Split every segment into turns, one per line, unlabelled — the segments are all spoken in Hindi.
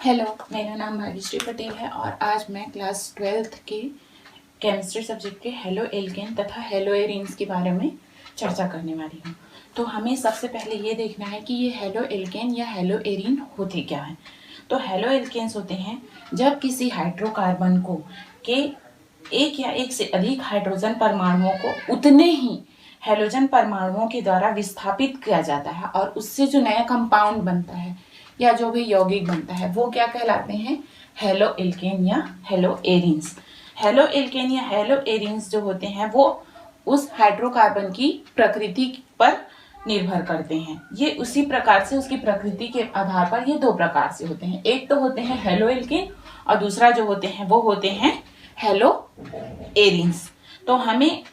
हेलो, मेरा नाम भाग्यश्री पटेल है और आज मैं क्लास 12th के केमिस्ट्री सब्जेक्ट के हेलो एल्केन तथा हेलो एरीन्स के बारे में चर्चा करने वाली हूँ। तो हमें सबसे पहले ये देखना है कि ये हेलो एल्केन या हेलो एरीन होते क्या हैं। तो हेलो एल्केन्स होते हैं जब किसी हाइड्रोकार्बन को के एक या एक से अधिक हाइड्रोजन परमाणुओं को उतने ही हेलोजन परमाणुओं के द्वारा विस्थापित किया जाता है और उससे जो नया कंपाउंड बनता है या जो भी यौगिक बनता है वो क्या कहलाते हैं, हेलो एल्केन या हेलो एरीन्स। हेलो एल्केन या हेलो एरीन्स जो होते हैं वो उस हाइड्रोकार्बन की प्रकृति पर निर्भर करते हैं। ये उसी प्रकार से उसकी प्रकृति के आधार पर ये दो प्रकार से होते हैं। एक तो होते हैं हेलो एल्केन और दूसरा जो होते हैं वो होते हैं हेलो एरीन्स। तो हमें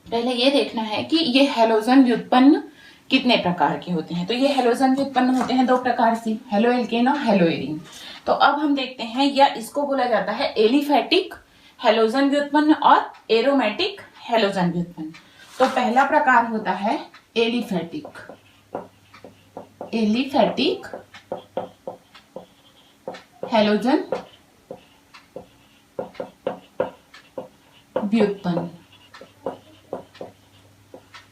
पहले ये देखना है कि ये हेलोजन व्युत्पन्न कितने प्रकार के होते हैं। तो ये हेलोजन व्युत्पन्न होते हैं दो प्रकार से, हेलो एल्केन और हेलो एरीन। तो अब हम देखते हैं, या इसको बोला जाता है एलिफैटिक हेलोजन व्युत्पन्न और एरोमेटिक हेलोजन व्युत्पन्न। तो पहला प्रकार होता है एलिफैटिक हेलोजन व्युत्पन्न।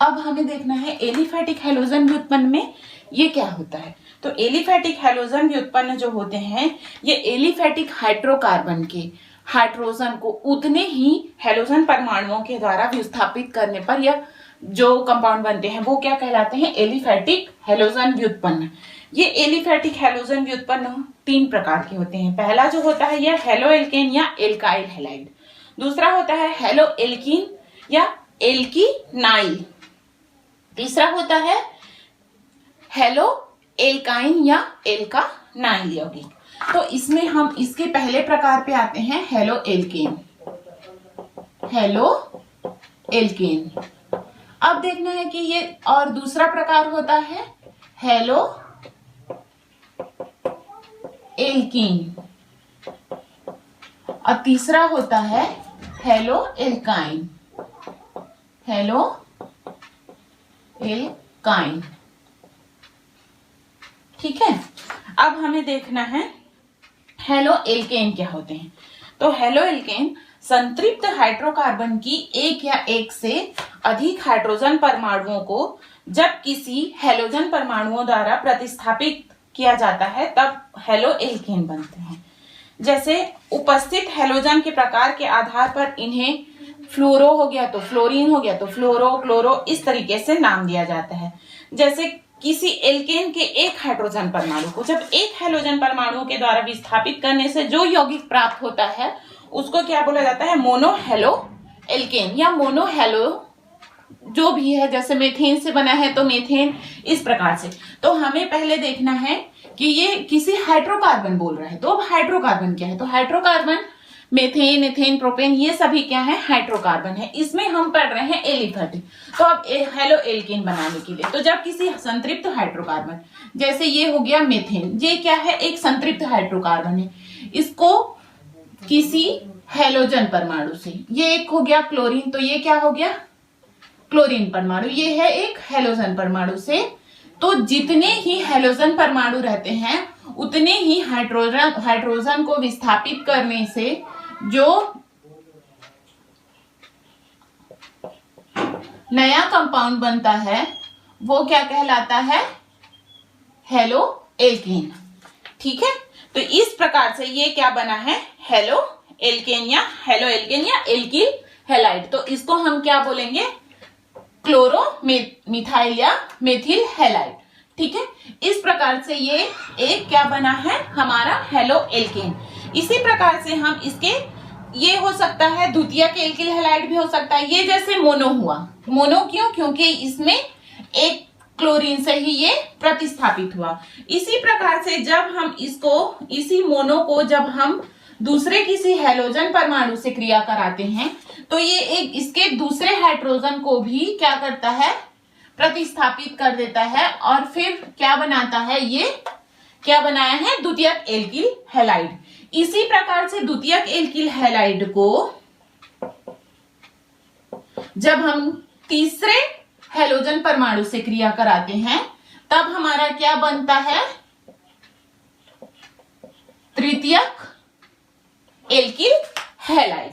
अब हमें देखना है एलिफैटिक हेलोजन व्युत्पन्न में ये क्या होता है। तो एलिफैटिक हेलोजन व्युत्पन्न जो होते हैं ये एलिफैटिक हाइड्रोकार्बन के हाइड्रोजन को उतने ही हेलोजन परमाणुओं के द्वारा विस्थापित करने पर या जो कंपाउंड बनते हैं वो क्या कहलाते हैं, एलिफैटिक हेलोजन व्युत्पन्न। ये एलिफैटिक हेलोजन व्युत्पन्न तीन प्रकार के होते हैं। पहला जो होता है ये हेलो एल्केन या एल्काइल हैलाइड, दूसरा होता है हेलो एल्कीन या एल्कीनाइल, तीसरा होता है हेलो एल्काइन या एल्कानाइल यौगिक। तो इसमें हम इसके पहले प्रकार पे आते हैं हेलो एल्केन। अब देखना है कि ये और दूसरा प्रकार होता है हेलो एल्कीन और तीसरा होता है हेलो एल्काइन। ठीक है। अब हमें देखना है हेलो एल्केन क्या होते हैं। तो हेलो एल्केन संतृप्त हाइड्रोकार्बन की एक या एक से अधिक हाइड्रोजन परमाणुओं को जब किसी हेलोजन परमाणुओं द्वारा प्रतिस्थापित किया जाता है तब हेलो एल्केन बनते हैं। जैसे उपस्थित हेलोजन के प्रकार के आधार पर इन्हें फ्लोरो हो गया तो फ्लोरीन हो गया तो फ्लोरो क्लोरो इस तरीके से नाम दिया जाता है। जैसे किसी एल्केन के एक हाइड्रोजन परमाणु को जब एक हेलोजन परमाणु के द्वारा विस्थापित करने से जो यौगिक प्राप्त होता है उसको क्या बोला जाता है, मोनो हेलो एल्केन या मोनो हेलो जो भी है। जैसे मेथेन से बना है तो मेथेन, इस प्रकार से। तो हमें पहले देखना है कि ये किसी हाइड्रोकार्बन बोल रहा है। तो अब हाइड्रोकार्बन क्या है, तो हाइड्रोकार्बन मेथेन, एथेन, प्रोपेन ये सभी क्या है, हाइड्रोकार्बन है। इसमें हम पढ़ रहे हैं एलिफैटिक। तो अब हेलो एल्केन बनाने के लिए तो जब किसी संतृप्त हाइड्रोकार्बन, जैसे ये हो गया मेथेन, ये क्या है, एक संतृप्त हाइड्रोकार्बन है, इसको किसी हेलोजन परमाणु से, ये एक हो गया क्लोरीन, तो ये क्या हो गया, क्लोरीन परमाणु, ये है एक हेलोजन परमाणु से। तो जितने ही हेलोजन परमाणु रहते हैं उतने ही हाइड्रोजन को विस्थापित करने से जो नया कंपाउंड बनता है वो क्या कहलाता है, हेलो एल्केन। ठीक है। तो इस प्रकार से ये क्या बना है, हेलो एल्केन या एल्किल हैलाइड। तो इसको हम क्या बोलेंगे, क्लोरो मिथाइल या मेथिल हैलाइड। ठीक है। इस प्रकार से ये एक क्या बना है, हमारा हेलो एल्केन। इसी प्रकार से हम इसके, ये हो सकता है द्वितीयक एल्किल हैलाइड भी हो सकता है। ये जैसे मोनो हुआ, मोनो क्यों, क्योंकि इसमें एक क्लोरीन से ही ये प्रतिस्थापित हुआ। इसी प्रकार से जब हम इसको, इसी मोनो को जब हम दूसरे किसी हेलोजन परमाणु से क्रिया कराते हैं तो ये एक इसके दूसरे हाइड्रोजन को भी क्या करता है, प्रतिस्थापित कर देता है और फिर क्या बनाता है, ये क्या बनाया है, द्वितीयक एल्किल हैलाइड। इसी प्रकार से द्वितीयक एल्किल हैलाइड को जब हम तीसरे हेलोजन परमाणु से क्रिया कराते हैं तब हमारा क्या बनता है, तृतीयक एल्किल हैलाइड।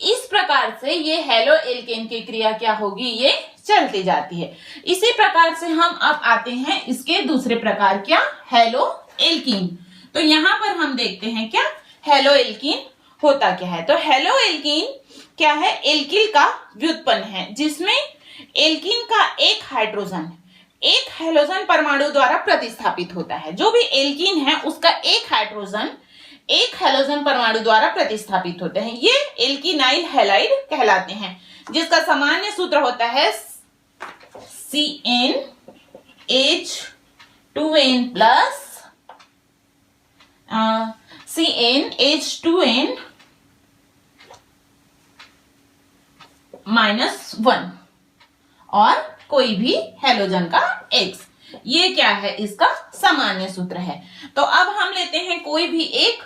इस प्रकार से ये हेलो एल्केन की क्रिया क्या होगी, ये चलती जाती है। इसी प्रकार से हम अब आते हैं इसके दूसरे प्रकार, क्या, हेलो एल्कीन। तो यहां पर हम देखते हैं क्या हेलो एल्कीन होता क्या है। तो हेलो एल्कीन क्या है, एल्किल का व्युत्पन्न है जिसमें एल्कीन का एक हाइड्रोजन एक हैलोजन परमाणु द्वारा प्रतिस्थापित होता है। जो भी एल्कीन है उसका एक हाइड्रोजन एक हैलोजन परमाणु द्वारा प्रतिस्थापित होते हैं, ये एल्किनाइल हैलाइड कहलाते हैं, जिसका सामान्य सूत्र होता है CnH2n प्लस CnH2n -1 और कोई भी हैलोजन का X। ये क्या है, इसका सामान्य सूत्र है। तो अब हम लेते हैं कोई भी एक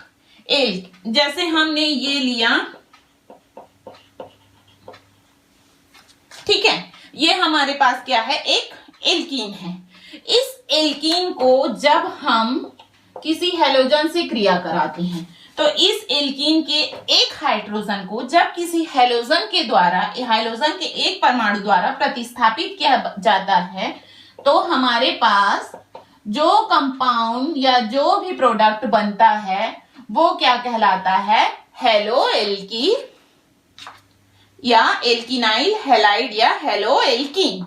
एल, जैसे हमने ये लिया, ठीक है, ये हमारे पास क्या है, एक एल्कीन है। इस एल्कीन को जब हम किसी हैलोजन से क्रिया कराते हैं तो इस एल्कीन के एक हाइड्रोजन को जब किसी हैलोजन के द्वारा, हैलोजन के एक परमाणु द्वारा प्रतिस्थापित किया जाता है तो हमारे पास जो कंपाउंड या जो भी प्रोडक्ट बनता है वो क्या कहलाता है, हेलो एल्की या एल्किनाइल हैलाइड या हेलो एल्कीन।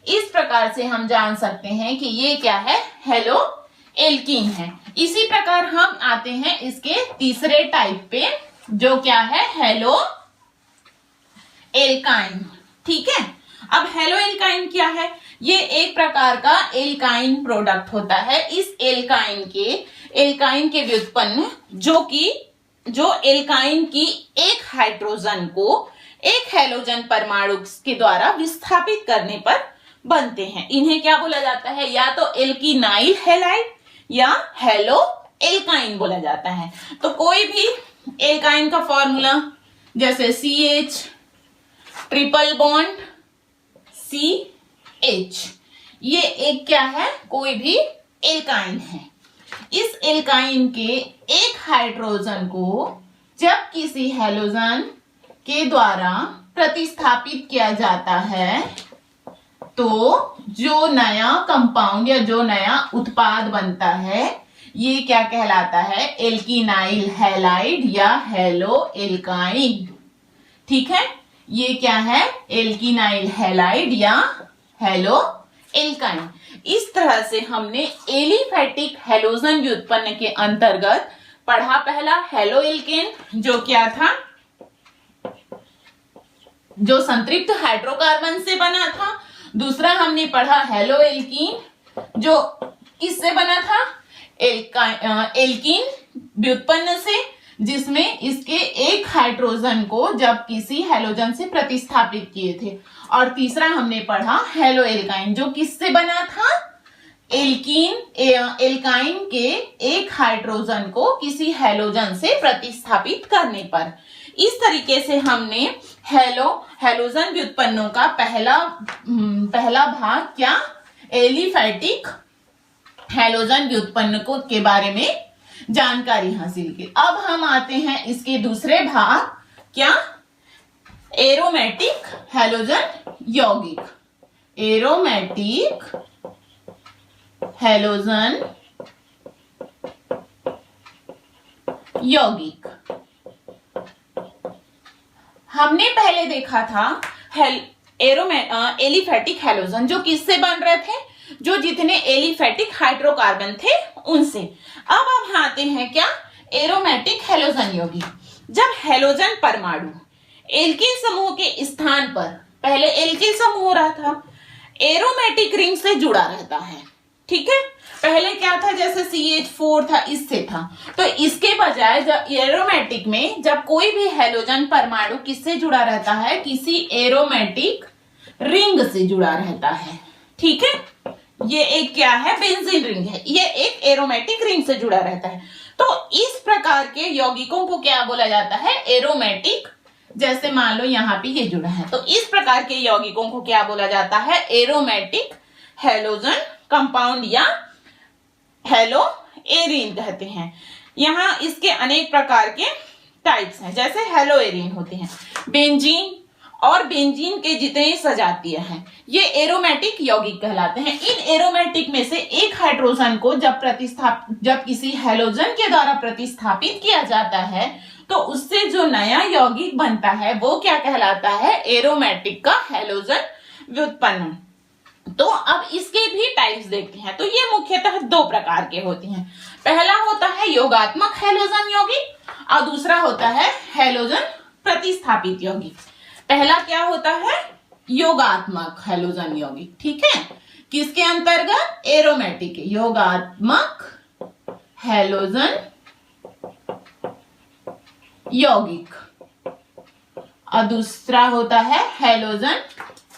इस प्रकार से हम जान सकते हैं कि ये क्या है, हेलो एल्कीन है। इसी प्रकार हम आते हैं इसके तीसरे टाइप पे, जो क्या है, हेलो एल्काइन। ठीक है, अब हेलो एल्काइन क्या है, ये एक प्रकार का एल्काइन प्रोडक्ट होता है। इस एल्काइन के व्युत्पन्न जो एल्काइन की एक हाइड्रोजन को एक हैलोजन परमाणु के द्वारा विस्थापित करने पर बनते हैं, इन्हें क्या बोला जाता है, या तो एल्किनाइल हैलाइड या हेलो एल्काइन बोला जाता है। तो कोई भी एल्काइन का फॉर्मूला जैसे CH ट्रिपल बॉन्ड CH, ये एक क्या है, कोई भी एल्काइन है। इस एल्काइन के एक हाइड्रोजन को जब किसी हैलोजन के द्वारा प्रतिस्थापित किया जाता है तो जो नया कंपाउंड या जो नया उत्पाद बनता है ये क्या कहलाता है, एल्किनाइल हैलाइड या हेलो एल्काइन। ठीक है, ये क्या है, एल्किनाइल हैलाइड या हेलो एल्काइन। इस तरह से हमने एलिफैटिक हैलोजन व्युत्पन्न के अंतर्गत पढ़ा, पहला हेलो एल्केन जो क्या था, जो संतृप्त हाइड्रोकार्बन से बना था। दूसरा हमने पढ़ा हेलो एल्कीन जो किससे बना था, एल्कीन व्युत्पन्न से, जिसमें इसके एक हाइड्रोजन को जब किसी हैलोजन से प्रतिस्थापित किए थे। और तीसरा हमने पढ़ा हेलो एल्काइन जो किससे बना था, एल्काइन के एक हाइड्रोजन को किसी हैलोजन से प्रतिस्थापित करने पर। इस तरीके से हमने हैलोजन व्युत्पन्नों का पहला भाग क्या, एलिफैटिक हैलोजन व्युत्पन्न को के बारे में जानकारी हासिल की। अब हम आते हैं इसके दूसरे भाग, क्या, एरोमेटिक हैलोजन यौगिक। एरोमेटिक हैलोजन यौगिक हमने पहले देखा था एलिफैटिक हैलोजन जो किससे बन रहे थे, जो जितने एलिफैटिक हाइड्रोकार्बन थे उनसे। अब हम आते हैं क्या, एरोमेटिक हैलोजन यौगिक। जब हैलोजन परमाणु एल्किल समूह के स्थान पर, पहले एल्किल समूह रहा था, एरोमेटिक रिंग से जुड़ा रहता है। ठीक है, पहले क्या था, जैसे CH4 था, इससे था। तो इसके बजाय जब एरोमेटिक में जब कोई भी हैलोजन परमाणु किससे जुड़ा रहता है, किसी एरोमेटिक रिंग से जुड़ा रहता है। ठीक है, ये एक क्या है, बेंजीन रिंग है, ये एक एरोमेटिक रिंग से जुड़ा रहता है। तो इस प्रकार के यौगिकों को क्या बोला जाता है, एरोमेटिक। जैसे मान लो यहाँ पे ये जुड़ा है, तो इस प्रकार के यौगिकों को क्या बोला जाता है, एरोमेटिक हैलोजन कंपाउंड या हेलो एरीन कहते हैं। यहाँ इसके अनेक प्रकार के टाइप्स हैं, जैसे हेलो एरीन होते हैं, बेंजीन और बेंजीन के जितने सजातीय हैं ये एरोमेटिक यौगिक कहलाते हैं। इन एरोमेटिक में से एक हाइड्रोजन को जब किसी हैलोजन के द्वारा प्रतिस्थापित किया जाता है तो उससे जो नया यौगिक बनता है वो क्या कहलाता है, एरोमेटिक का हैलोजन व्युत्पन्न। तो अब इसके भी टाइप्स देखते हैं। तो ये मुख्यतः दो प्रकार के होते हैं। पहला होता है योगात्मक हैलोजन यौगिक और दूसरा होता है हैलोजन प्रतिस्थापित यौगिक। पहला क्या होता है, योगात्मक हैलोजन यौगिक, ठीक है, किसके अंतर्गत, एरोमेटिक, योगात्मक हैलोजन यौगिक। और दूसरा होता है हैलोजन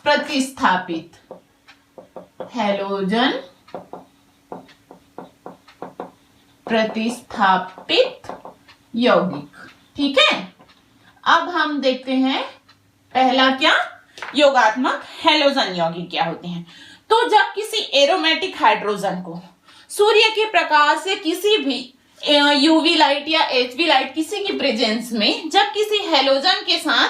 प्रतिस्थापित, हैलोजन प्रतिस्थापित यौगिक, ठीक है। अब हम देखते हैं पहला क्या, योगात्मक हैलोजन यौगिक क्या होते हैं। तो जब किसी एरोमेटिक हाइड्रोजन को सूर्य के प्रकाश से किसी भी यूवी लाइट या एचवी लाइट किसी की प्रेजेंस में जब किसी हैलोजन के साथ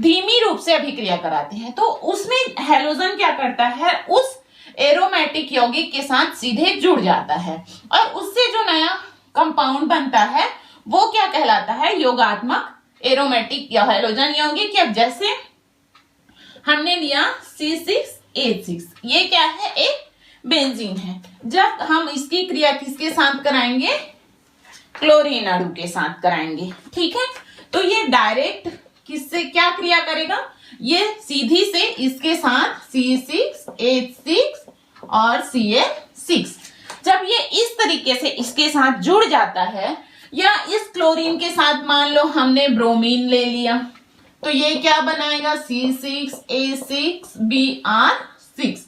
धीमी रूप से अभिक्रिया कराते हैं तो उसमें हैलोजन क्या करता है, उस एरोमेटिक यौगिक के साथ सीधे जुड़ जाता है और उससे जो नया कंपाउंड बनता है वो क्या कहलाता है, योगात्मक एरोमेटिक या हैलोजन यौगिक। या जैसे हमने लिया C6H6, ये क्या है, एक बेंजीन है। जब हम इसकी क्रिया किसके साथ कराएंगे, क्लोरीन अणु के साथ कराएंगे, ठीक है। तो ये डायरेक्ट किससे क्या क्रिया करेगा, ये सीधी से इसके साथ C6H6 और Cl6 जब ये इस तरीके से इसके साथ जुड़ जाता है, या इस क्लोरीन के साथ मान लो हमने ब्रोमीन ले लिया तो ये क्या बनाएगा, C6H6Br6।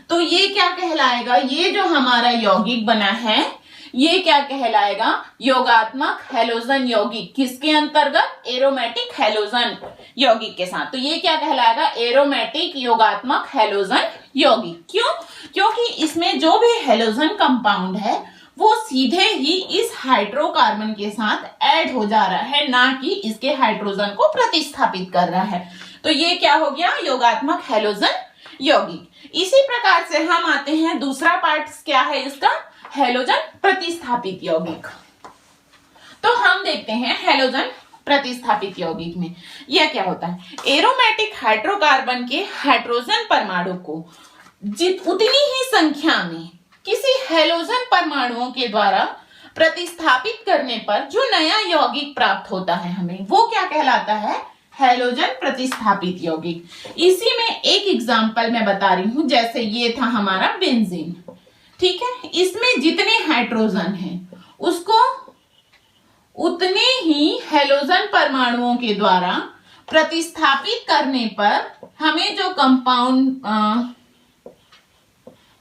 तो ये क्या कहलाएगा, ये जो हमारा यौगिक बना है ये क्या कहलाएगा, योगात्मक हैलोजन यौगिक, किसके अंतर्गत, एरोमेटिक हैलोजन यौगिक के साथ। तो ये क्या कहलाएगा, एरोमेटिक योगात्मक हैलोजन यौगिक। क्यों, क्योंकि इसमें जो भी हैलोजन कंपाउंड है वो सीधे ही इस हाइड्रोकार्बन के साथ ऐड हो जा रहा है, ना कि इसके हाइड्रोजन को प्रतिस्थापित कर रहा है। तो ये क्या हो गया, योगात्मक हैलोजन यौगिक। इसी प्रकार से हम आते हैं, दूसरा पार्ट क्या है इसका, हैलोजन प्रतिस्थापित यौगिक। तो हम देखते हैं हैलोजन प्रतिस्थापित यौगिक में यह क्या होता है, एरोमेटिक हाइड्रोकार्बन के हाइड्रोजन परमाणु को उतनी ही संख्या में किसी हैलोजन परमाणुओं के द्वारा प्रतिस्थापित करने पर जो नया यौगिक प्राप्त होता है हमें, वो क्या कहलाता है, हैलोजन प्रतिस्थापित यौगिक। इसी में एक एग्जांपल मैं बता रही हूं, जैसे ये था हमारा बेंजीन, ठीक है। इसमें जितने हाइड्रोजन हैं उसको उतने ही हैलोजन परमाणुओं के द्वारा प्रतिस्थापित करने पर हमें जो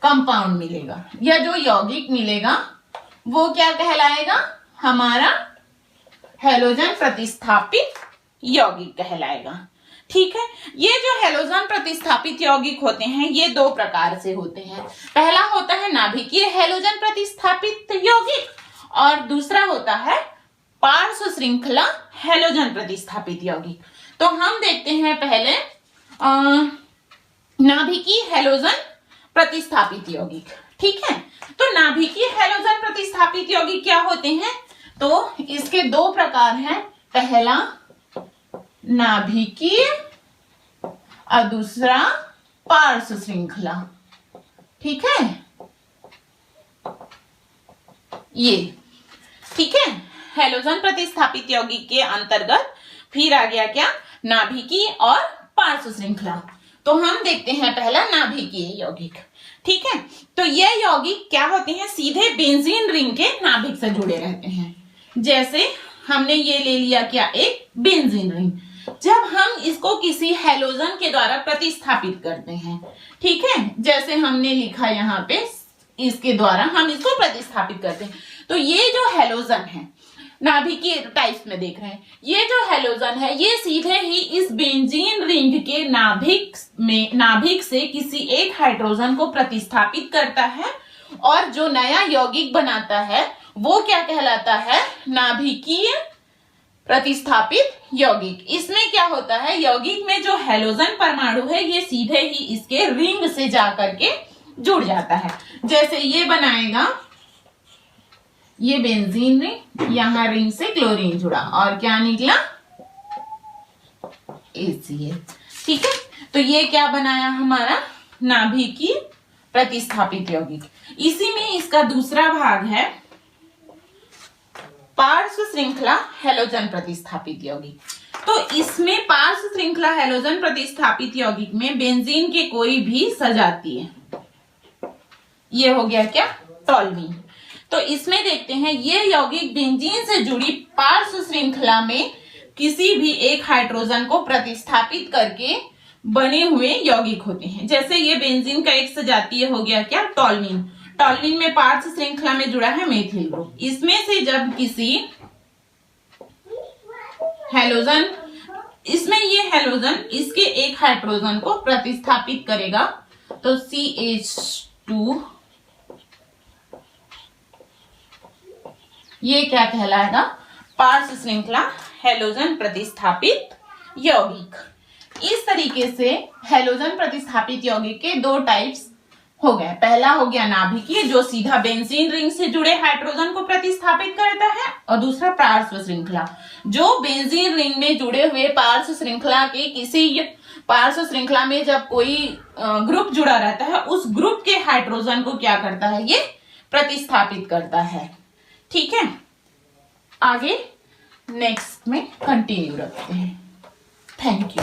कंपाउंड मिलेगा या जो यौगिक मिलेगा वो क्या कहलाएगा, हमारा हैलोजन प्रतिस्थापित यौगिक कहलाएगा, ठीक है। ये जो हैलोजन प्रतिस्थापित यौगिक होते हैं ये दो प्रकार से होते हैं। पहला होता है नाभिकीय हैलोजन प्रतिस्थापित यौगिक और दूसरा होता है पार्श्व श्रृंखला हैलोजन प्रतिस्थापित यौगिक। तो हम देखते हैं पहले नाभिकीय हैलोजन प्रतिस्थापित यौगिक, ठीक है। तो नाभिकीय हैलोजन प्रतिस्थापित यौगिक क्या होते हैं, तो इसके दो प्रकार हैं, पहला नाभिकीय और दूसरा पार्श्व श्रृंखला, ठीक है, ये ठीक है। हैलोजन प्रतिस्थापित यौगिक के अंतर्गत फिर आ गया क्या, नाभिकीय और पार्श्व श्रृंखला। तो हम देखते हैं पहला नाभिकीय यौगिक, ठीक है। तो ये यौगिक क्या होते हैं, सीधे बेंजीन रिंग के नाभिक से जुड़े रहते हैं। जैसे हमने ये ले लिया क्या, एक बेंजीन रिंग, जब हम इसको किसी हैलोजन के द्वारा प्रतिस्थापित करते हैं, ठीक है, जैसे हमने लिखा यहाँ पे, इसके द्वारा हम इसको प्रतिस्थापित करते हैं। तो ये जो हैलोजन है, नाभिकीय टाइप्स में देख रहे हैं, ये जो हैलोजन है ये सीधे ही इस बेंजीन रिंग के नाभिक से किसी एक हाइड्रोजन को प्रतिस्थापित करता है और जो नया यौगिक बनाता है वो क्या कहलाता है? नाभिकीय प्रतिस्थापित यौगिक। इसमें क्या होता है, यौगिक में जो हैलोजन परमाणु है ये सीधे ही इसके रिंग से जाकर के जुड़ जाता है। जैसे ये बनाएगा, ये बेंजीन रिंग, यहां रिंग से क्लोरीन जुड़ा और क्या निकला? ACH। ठीक है, तो ये क्या बनाया हमारा? नाभिकीय प्रतिस्थापित यौगिक। इसी में इसका दूसरा भाग है पार्श्व श्रृंखला हैलोजन प्रतिस्थापित यौगिक। तो इसमें पार्श्व श्रृंखला हैलोजन प्रतिस्थापित यौगिक में बेंजीन के कोई भी सजाती है। ये हो गया क्या? टॉल्यूइन। तो इसमें देखते हैं ये यौगिक बेंजीन से जुड़ी पार्श्व श्रृंखला में किसी भी एक हाइड्रोजन को प्रतिस्थापित करके बने हुए यौगिक होते हैं। जैसे ये बेंजीन का एक सजातीय हो गया क्या? टॉल्यूइन। टॉल्यूइन में पार्श्व श्रृंखला में जुड़ा है मेथिल ग्रुप। इसमें से जब किसी हैलोजन, इसमें ये हैलोजन इसके एक हाइड्रोजन को प्रतिस्थापित करेगा तो CH2, ये क्या कहलाएगा? पार्श्व श्रृंखला हैलोजन प्रतिस्थापित यौगिक। इस तरीके से हैलोजन प्रतिस्थापित यौगिक के दो टाइप्स हो गए। पहला हो गया नाभिकीय, जो सीधा बेंजीन रिंग से जुड़े हाइड्रोजन को प्रतिस्थापित करता है, और दूसरा पार्श्व श्रृंखला, जो बेंजीन रिंग में जुड़े हुए पार्श्व श्रृंखला के किसी पार्श्व श्रृंखला में जब कोई ग्रुप जुड़ा रहता है उस ग्रुप के हाइड्रोजन को क्या करता है? ये प्रतिस्थापित करता है। ठीक है, आगे नेक्स्ट में कंटिन्यू रखते हैं। Thank you.